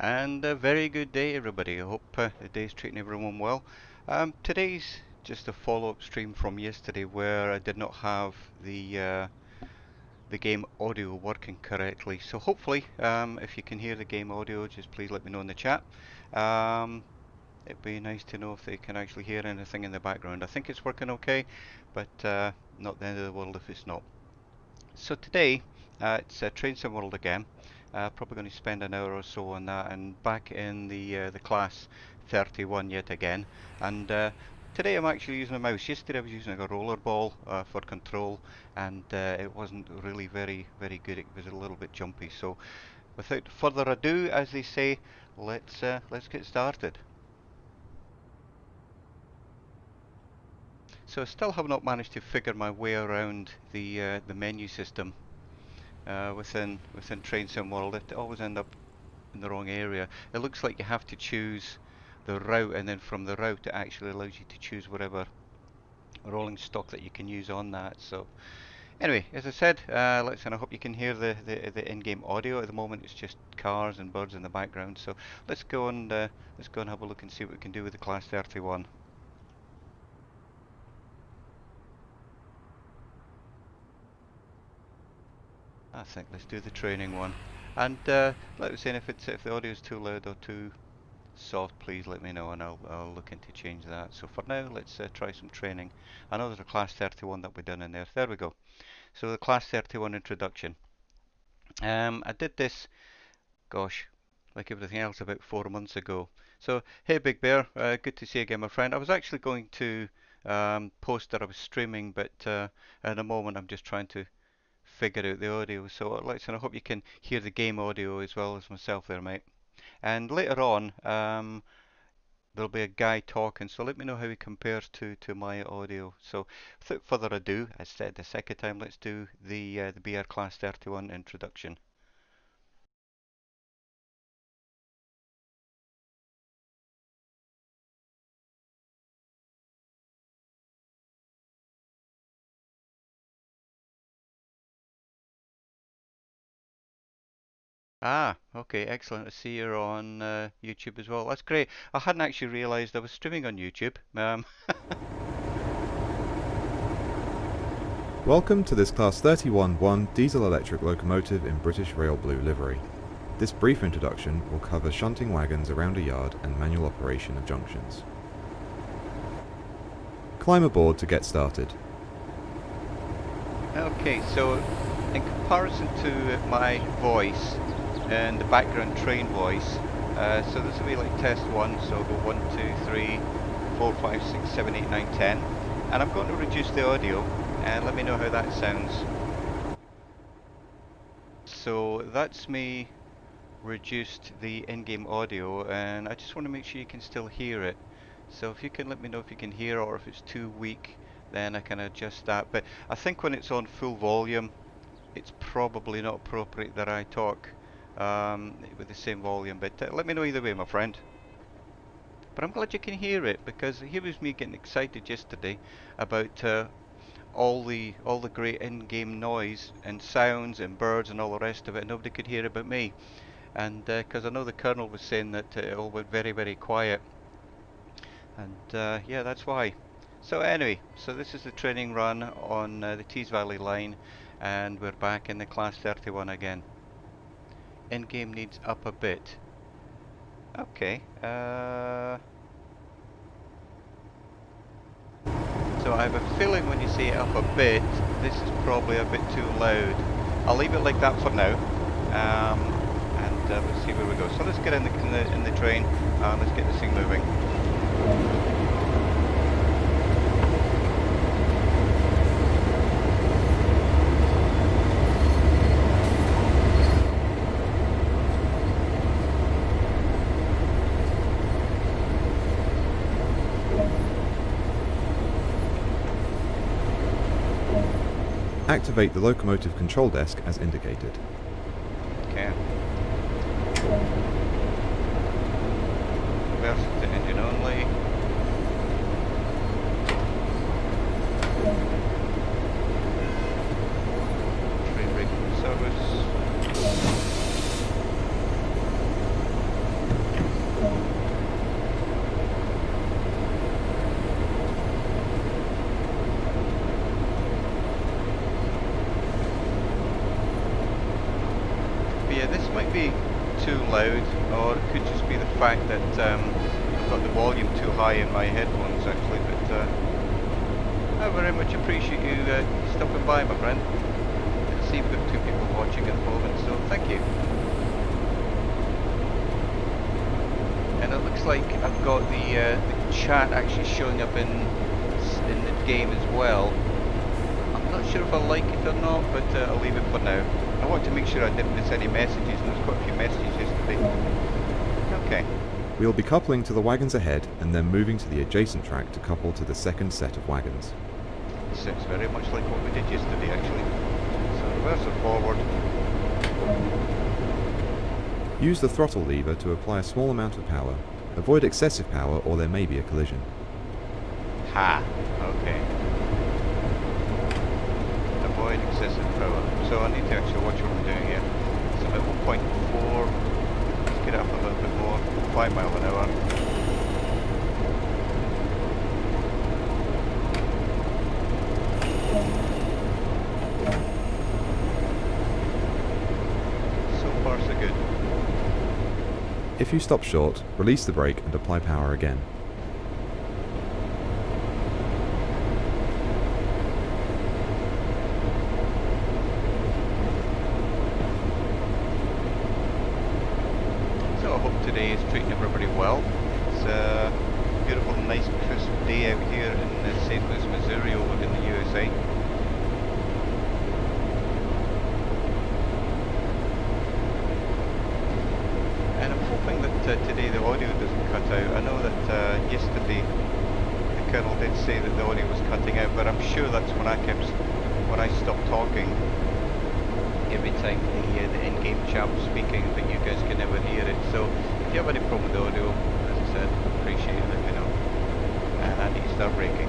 And a very good day, everybody. I hope the day's treating everyone well. Today's just a follow-up stream from yesterday where I did not have the game audio working correctly. So hopefully, if you can hear the game audio, just please let me know in the chat. It'd be nice to know if they can actually hear anything in the background. I think it's working okay, but not the end of the world if it's not. So today, it's Train Sim World again. Probably going to spend an hour or so on that, and back in the class 31 yet again. And today I'm actually using a mouse. Yesterday I was using a roller ball for control, and it wasn't really very good. It was a little bit jumpy. So without further ado, as they say, let's get started. So I still have not managed to figure my way around the menu system within Train Sim World. It always end up in the wrong area. It looks like you have to choose the route, and then from the route it actually allows you to choose whatever rolling stock that you can use on that. So anyway, as I said, and I hope you can hear the in-game audio. At the moment it's just cars and birds in the background. So let's go and have a look and see what we can do with the Class 31. I think let's do the training one. And like I was saying, if the audio is too loud or too soft, please let me know, and I'll look into change that. So for now, let's try some training. I know there's a Class 31 that we've done in there. There we go. So the Class 31 introduction. I did this, gosh, like everything else, about 4 months ago. So hey, Big Bear, good to see you again, my friend. I was actually going to post that I was streaming, but at the moment I'm just trying to figure out the audio. So I hope you can hear the game audio as well as myself there, mate. And later on, there'll be a guy talking, so let me know how he compares to my audio. So without further ado, as said the second time, let's do the BR Class 31 introduction. Ah, okay, excellent. I see you're on YouTube as well. That's great. I hadn't actually realised I was streaming on YouTube. Welcome to this Class 31-1 diesel-electric locomotive in British Rail Blue livery. This brief introduction will cover shunting wagons around a yard and manual operation of junctions. Climb aboard to get started. Okay, so in comparison to my voice and the background train voice, so this will be like test 1, so go 1, 2, 3, 4, 5, 6, 7, 8, 9, 10, and I'm going to reduce the audio and let me know how that sounds. So that's me reduced the in-game audio, and I just want to make sure you can still hear it. So if you can let me know if you can hear, or if it's too weak, then I can adjust that. But I think when it's on full volume, it's probably not appropriate that I talk with the same volume. But let me know either way, my friend. But I'm glad you can hear it, because here was me getting excited yesterday about all the great in-game noise and sounds and birds and all the rest of it, and nobody could hear about me. And because I know the Colonel was saying that it all went very quiet, and yeah, that's why. So anyway, so this is the training run on the Tees Valley line, and we're back in the Class 31 again. In-game needs up a bit. Okay. So I have a feeling when you say up a bit, this is probably a bit too loud. I'll leave it like that for now, and let's see where we go. So let's get in the train, and let's get this thing moving. Activate the locomotive control desk as indicated. Okay. Reverse to engine only. Train braking service. be too loud, or it could just be the fact that I've got the volume too high in my headphones actually, but I very much appreciate you stopping by, my friend. I see we've got 2 people watching at the moment, so thank you. And it looks like I've got the chat actually showing up in the game as well. I'm not sure if I like it or not, but I'll leave it for now. I want to make sure I didn't miss any messages, and there's quite a few messages yesterday. Okay. We'll be coupling to the wagons ahead and then moving to the adjacent track to couple to the second set of wagons. Sounds very much like what we did yesterday actually. So reverse or forward. Use the throttle lever to apply a small amount of power. Avoid excessive power or there may be a collision. Ha! Okay. Avoid excessive power. So I need to actually watch what I'm doing here. So I'm at 1.4. Let's get up a little bit more. 5 miles an hour. So far so good. If you stop short, release the brake and apply power again. So I hope today is treating everybody well. It's a beautiful, nice, crisp day out here in St. Louis, Missouri over in the USA. And I'm hoping that today the audio doesn't cut out. I know that yesterday the Colonel did say that the audio was cutting out, but I'm sure that's when I stopped talking. Every time the in-game chap was speaking, but you guys can never hear it. So if you have any problem with the audio, as I said, appreciate it, let me know. And I need to start braking.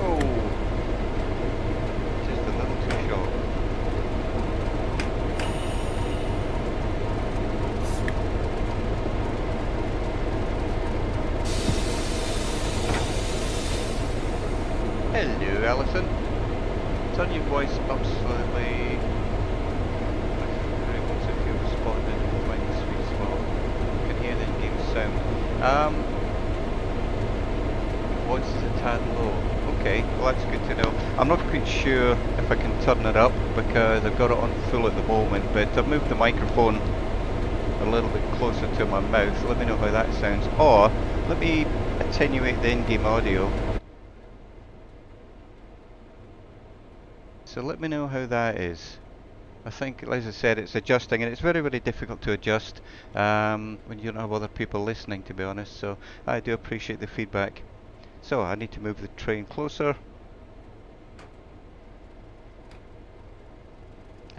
Oh, just a little too short. Hello, Alison. Turn your voice up slightly. Once if you've responded, find the sweet spot. You can hear the in-game sound. Voice is a tad low. Okay, well that's good to know. I'm not quite sure if I can turn it up because I've got it on full at the moment, but I've moved the microphone a little bit closer to my mouth. Let me know how that sounds. Or let me attenuate the in-game audio. So let me know how that is. I think, as I said, it's adjusting, and it's very, very difficult to adjust when you don't have other people listening, to be honest. So I do appreciate the feedback. So I need to move the train closer.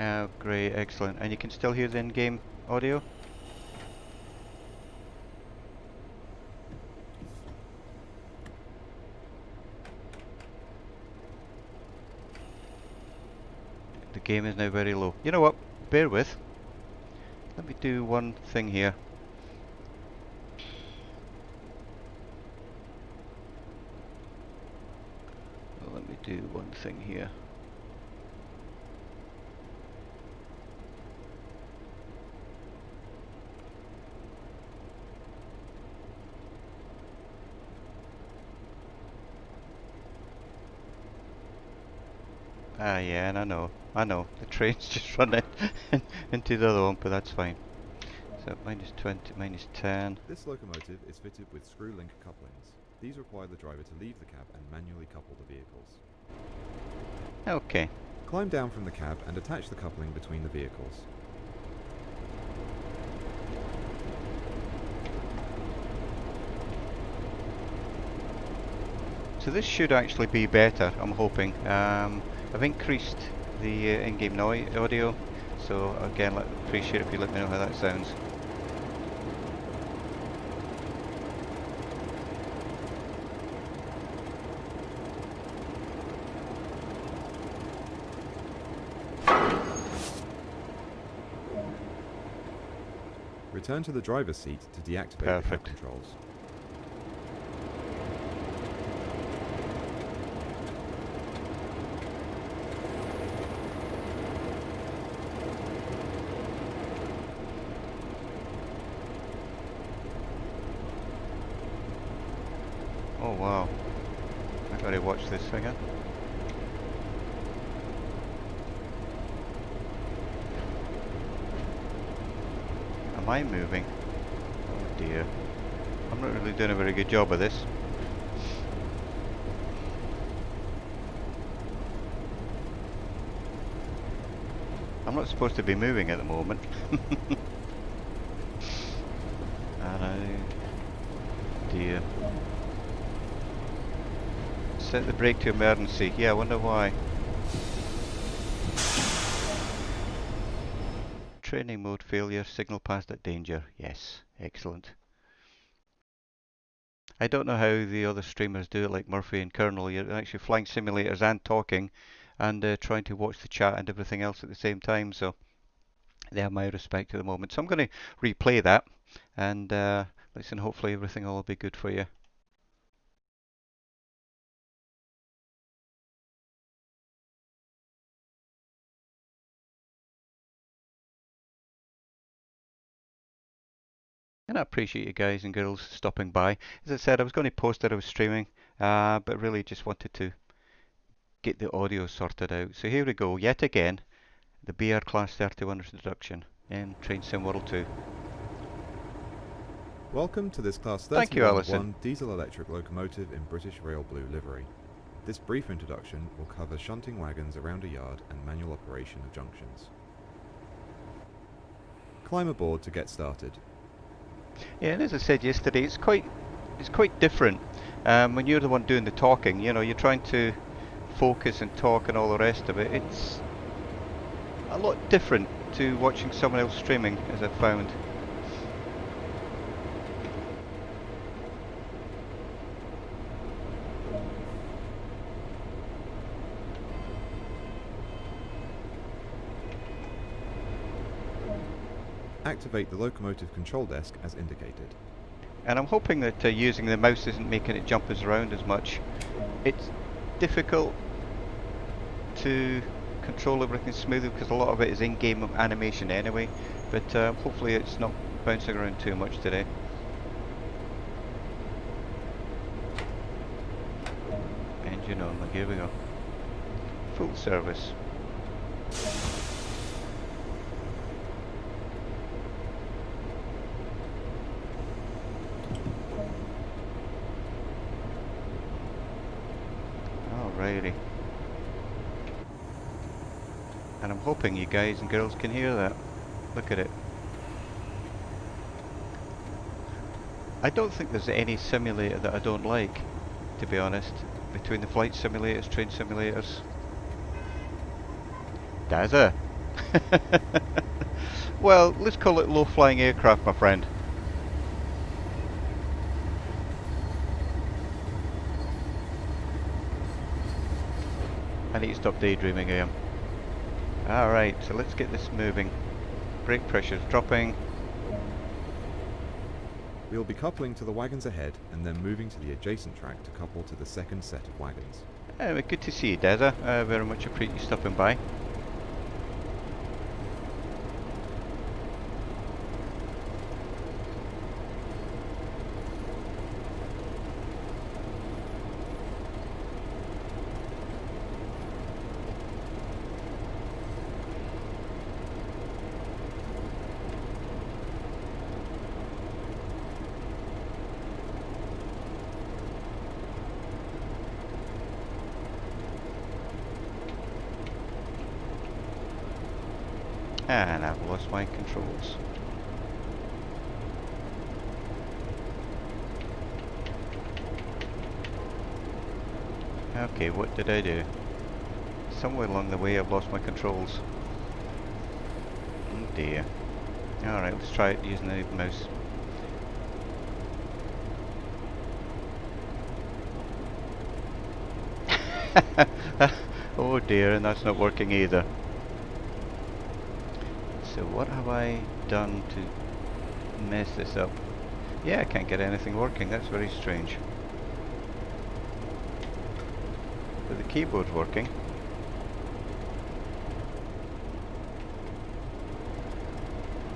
Oh, great, excellent. And you can still hear the in-game audio? The game is now very low. You know what? Bear with. Let me do one thing here. Let me do one thing here. Ah, yeah, and I know, the train's just running into the other one, but that's fine. So minus 20, minus 10. This locomotive is fitted with screw-link couplings. These require the driver to leave the cab and manually couple the vehicles. Okay. Climb down from the cab and attach the coupling between the vehicles. So this should actually be better, I'm hoping. I've increased the in-game audio, so again, appreciate if you let me know how that sounds. Return to the driver's seat to deactivate the cab controls. Oh wow. I gotta watch this again. Am I moving? Oh dear. I'm not really doing a very good job of this. I'm not supposed to be moving at the moment. Dear. Set the brake to emergency. Yeah, I wonder why. Training mode failure, signal passed at danger. Yes, excellent. I don't know how the other streamers do it, like Murphy and Colonel. You're actually flying simulators and talking and trying to watch the chat and everything else at the same time, so they have my respect at the moment. So I'm going to replay that and listen, hopefully everything will be good for you. And I appreciate you guys and girls stopping by. As I said, I was going to post that I was streaming, but really just wanted to get the audio sorted out. So here we go, yet again, the BR Class 31 introduction in Train Sim World 2. Welcome to this Class Thank you, Alison. 31-1 diesel-electric locomotive in British Rail Blue livery. This brief introduction will cover shunting wagons around a yard and manual operation of junctions. Climb aboard to get started. Yeah, and as I said yesterday, it's quite different when you're the one doing the talking. You know, you're trying to focus and talk and all the rest of it. It's a lot different to watching someone else streaming, as I've found. Activate the locomotive control desk as indicated. And I'm hoping that using the mouse isn't making it jump us around as much. It's difficult to control everything smoothly because a lot of it is in-game animation anyway, but hopefully it's not bouncing around too much today. Engine on, here we go. Full service. Alrighty. And I'm hoping you guys and girls can hear that. Look at it. I don't think there's any simulator that I don't like, to be honest. Between the flight simulators, train simulators. Dazza! Well, let's call it low-flying aircraft, my friend. I need to stop daydreaming again. Alright, so let's get this moving. Brake pressure's dropping. We will be coupling to the wagons ahead and then moving to the adjacent track to couple to the second set of wagons. Good to see you, Dazza. Very much appreciate you stopping by. And I've lost my controls. Okay, what did I do? Somewhere along the way I've lost my controls. Oh dear. Alright, let's try it using the mouse. Oh dear, and that's not working either. So what have I done to mess this up? Yeah, I can't get anything working. That's very strange. But the keyboard's working.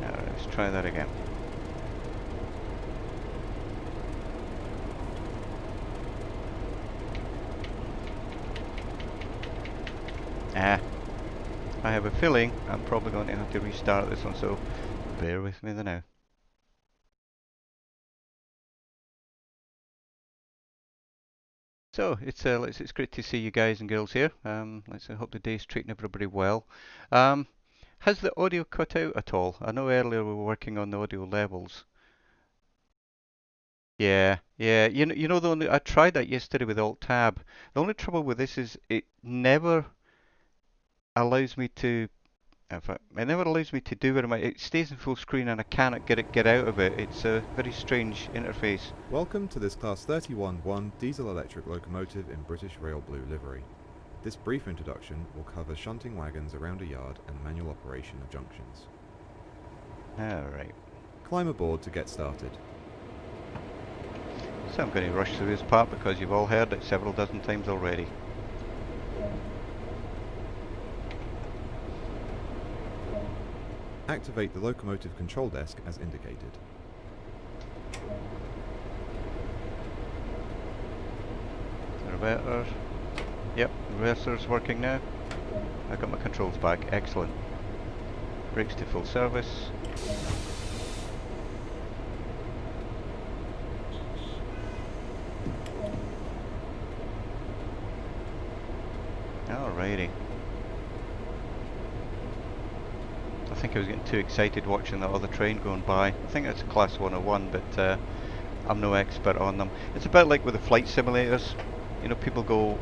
Alright, let's try that again. I have a feeling I'm probably going to have to restart this one, so bear with me now. So it's great to see you guys and girls here. I hope the day's treating everybody well. Has the audio cut out at all? I know earlier we were working on the audio levels. Yeah, yeah. I tried that yesterday with Alt Tab. The only trouble with this is it never allows me to. In fact, it never allows me to do very much. It stays in full screen and I cannot get out of it. It's a very strange interface. Welcome to this Class 31-1 diesel-electric locomotive in British Rail Blue livery. This brief introduction will cover shunting wagons around a yard and manual operation of junctions. Alright. Climb aboard to get started. So I'm going to rush through this part because you've all heard it several dozen times already. Activate the locomotive control desk as indicated. The reverter. Yep, reverser's working now. I got my controls back. Excellent. Brakes to full service. Alrighty. I think I was getting too excited watching that other train going by. I think that's a Class 101, but I'm no expert on them. It's a bit like with the flight simulators. You know, people go,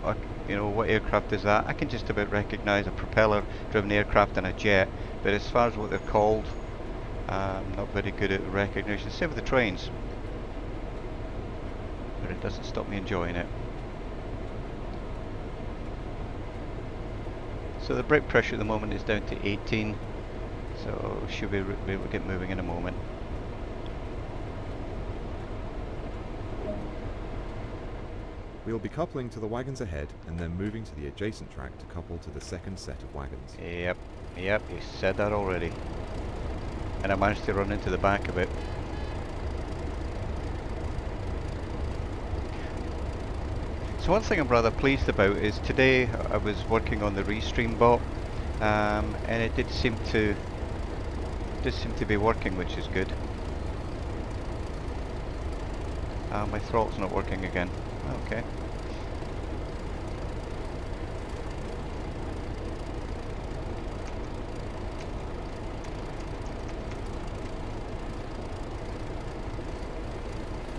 you know, what aircraft is that? I can just about recognise a propeller-driven aircraft and a jet, but as far as what they're called, I'm not very good at recognition. Same with the trains, but it doesn't stop me enjoying it. So the brake pressure at the moment is down to 18. So should be able to get moving in a moment. We will be coupling to the wagons ahead and then moving to the adjacent track to couple to the second set of wagons. Yep, you said that already. And I managed to run into the back of it. So one thing I'm rather pleased about is today I was working on the Restream bot, and it did seem to be working, which is good. My throttle's not working again. Okay.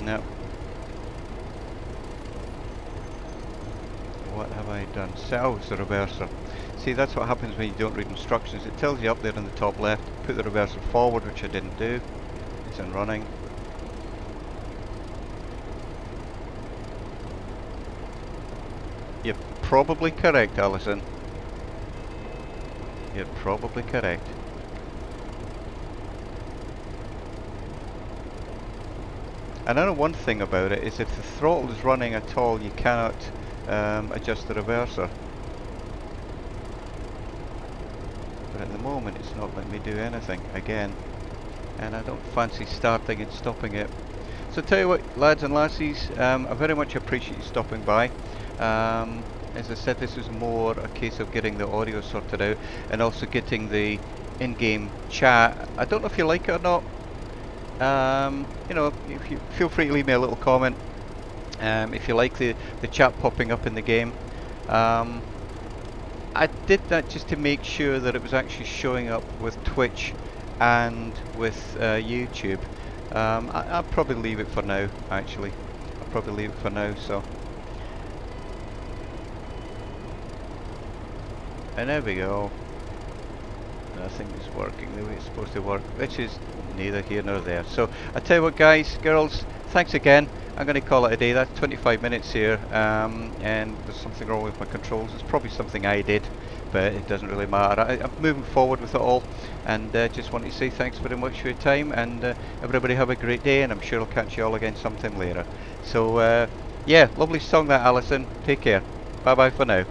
No. What have I done? Oh, it's the reverser. See, that's what happens when you don't read instructions. It tells you up there in the top left, put the reverser forward, which I didn't do. It's in running. You're probably correct, Alison. You're probably correct. And I know one thing about it is if the throttle is running at all, you cannot adjust the reverser. But at the moment it's not letting me do anything again, and I don't fancy starting and stopping it. So tell you what, lads and lassies, I very much appreciate you stopping by. As I said, this is more a case of getting the audio sorted out and also getting the in-game chat. I don't know if you like it or not. You know, if you feel free to leave me a little comment if you like the chat popping up in the game. I did that just to make sure that it was actually showing up with Twitch and with YouTube. I'll probably leave it for now, actually. I'll probably leave it for now, so. And there we go. Nothing is working the way it's supposed to work, which is neither here nor there. So I tell you what, guys, girls, thanks again. I'm going to call it a day. That's 25 minutes here, and there's something wrong with my controls. It's probably something I did, but it doesn't really matter. I'm moving forward with it all, and just want to say thanks very much for your time, and everybody have a great day, and I'm sure I'll catch you all again sometime later. So yeah, lovely song that, Alison. Take care. Bye bye for now.